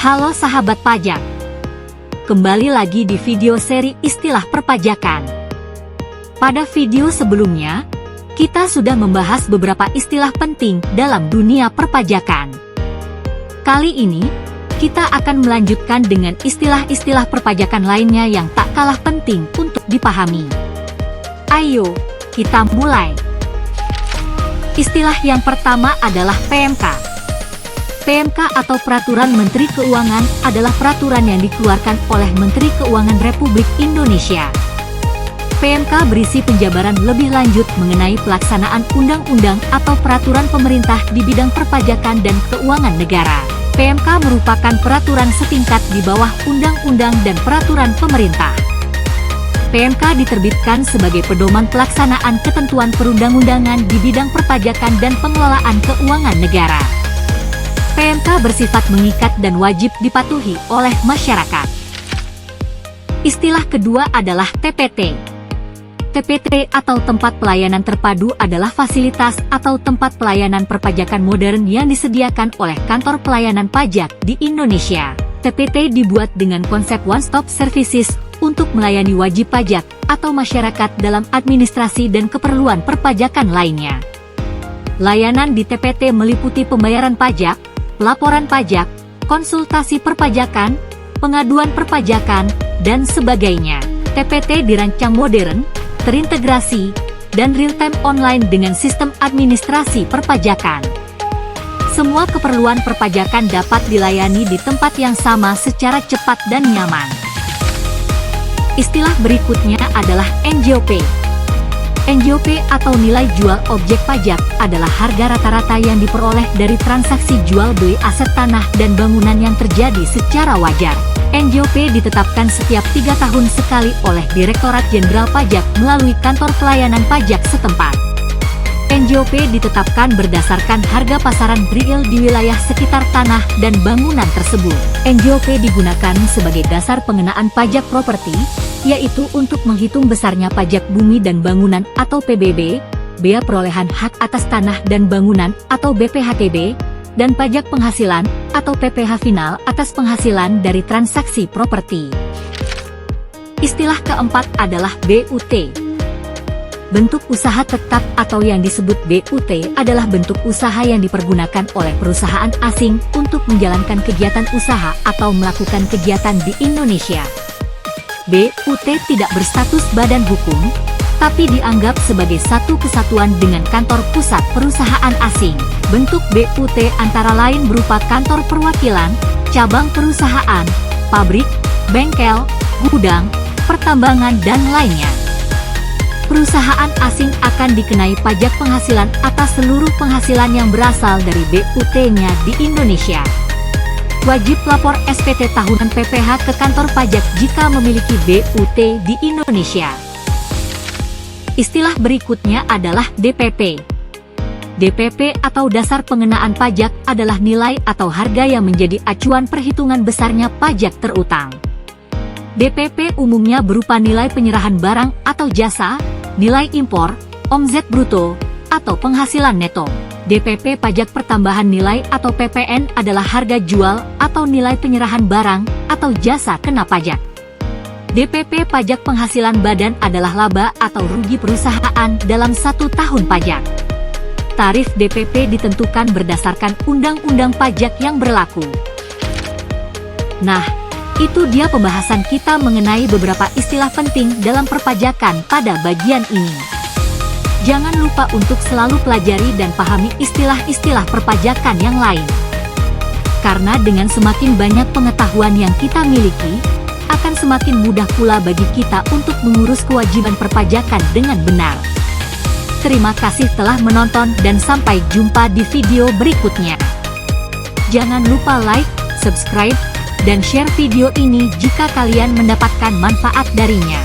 Halo sahabat pajak, kembali lagi di video seri istilah perpajakan. Pada video sebelumnya, kita sudah membahas beberapa istilah penting dalam dunia perpajakan. Kali ini, kita akan melanjutkan dengan istilah-istilah perpajakan lainnya yang tak kalah penting untuk dipahami. Ayo, kita mulai. Istilah yang pertama adalah PMK. PMK atau Peraturan Menteri Keuangan adalah peraturan yang dikeluarkan oleh Menteri Keuangan Republik Indonesia. PMK berisi penjabaran lebih lanjut mengenai pelaksanaan undang-undang atau peraturan pemerintah di bidang perpajakan dan keuangan negara. PMK merupakan peraturan setingkat di bawah undang-undang dan peraturan pemerintah. PMK diterbitkan sebagai pedoman pelaksanaan ketentuan perundang-undangan di bidang perpajakan dan pengelolaan keuangan negara. PMK bersifat mengikat dan wajib dipatuhi oleh masyarakat. Istilah kedua adalah TPT. TPT atau Tempat Pelayanan Terpadu adalah fasilitas atau tempat pelayanan perpajakan modern yang disediakan oleh kantor pelayanan pajak di Indonesia. TPT dibuat dengan konsep one-stop services untuk melayani wajib pajak atau masyarakat dalam administrasi dan keperluan perpajakan lainnya. Layanan di TPT meliputi pembayaran pajak, laporan pajak, konsultasi perpajakan, pengaduan perpajakan, dan sebagainya. TPT dirancang modern, terintegrasi, dan real-time online dengan sistem administrasi perpajakan. Semua keperluan perpajakan dapat dilayani di tempat yang sama secara cepat dan nyaman. Istilah berikutnya adalah NJOP. NJOP atau nilai jual objek pajak adalah harga rata-rata yang diperoleh dari transaksi jual beli aset tanah dan bangunan yang terjadi secara wajar. NJOP ditetapkan setiap 3 tahun sekali oleh Direktorat Jenderal Pajak melalui kantor pelayanan pajak setempat. NJOP ditetapkan berdasarkan harga pasaran real di wilayah sekitar tanah dan bangunan tersebut. NJOP digunakan sebagai dasar pengenaan pajak properti, yaitu untuk menghitung besarnya pajak bumi dan bangunan atau PBB, bea perolehan hak atas tanah dan bangunan atau BPHTB, dan pajak penghasilan atau PPh final atas penghasilan dari transaksi properti. Istilah keempat adalah BUT. Bentuk usaha tetap atau yang disebut BUT adalah bentuk usaha yang dipergunakan oleh perusahaan asing untuk menjalankan kegiatan usaha atau melakukan kegiatan di Indonesia. BUT tidak berstatus badan hukum, tapi dianggap sebagai satu kesatuan dengan kantor pusat perusahaan asing. Bentuk BUT antara lain berupa kantor perwakilan, cabang perusahaan, pabrik, bengkel, gudang, pertambangan, dan lainnya. Perusahaan asing akan dikenai pajak penghasilan atas seluruh penghasilan yang berasal dari BUT-nya di Indonesia. Wajib lapor SPT tahunan PPh ke kantor pajak jika memiliki BUT di Indonesia. Istilah berikutnya adalah DPP. DPP atau dasar pengenaan pajak adalah nilai atau harga yang menjadi acuan perhitungan besarnya pajak terutang. DPP umumnya berupa nilai penyerahan barang atau jasa, nilai impor, omzet bruto, atau penghasilan neto. DPP pajak pertambahan nilai atau PPN adalah harga jual atau nilai penyerahan barang atau jasa kena pajak. DPP pajak penghasilan badan adalah laba atau rugi perusahaan dalam 1 tahun pajak. Tarif DPP ditentukan berdasarkan undang-undang pajak yang berlaku. Nah, itu dia pembahasan kita mengenai beberapa istilah penting dalam perpajakan pada bagian ini. Jangan lupa untuk selalu pelajari dan pahami istilah-istilah perpajakan yang lain. Karena dengan semakin banyak pengetahuan yang kita miliki, akan semakin mudah pula bagi kita untuk mengurus kewajiban perpajakan dengan benar. Terima kasih telah menonton dan sampai jumpa di video berikutnya. Jangan lupa like, subscribe, dan share video ini jika kalian mendapatkan manfaat darinya.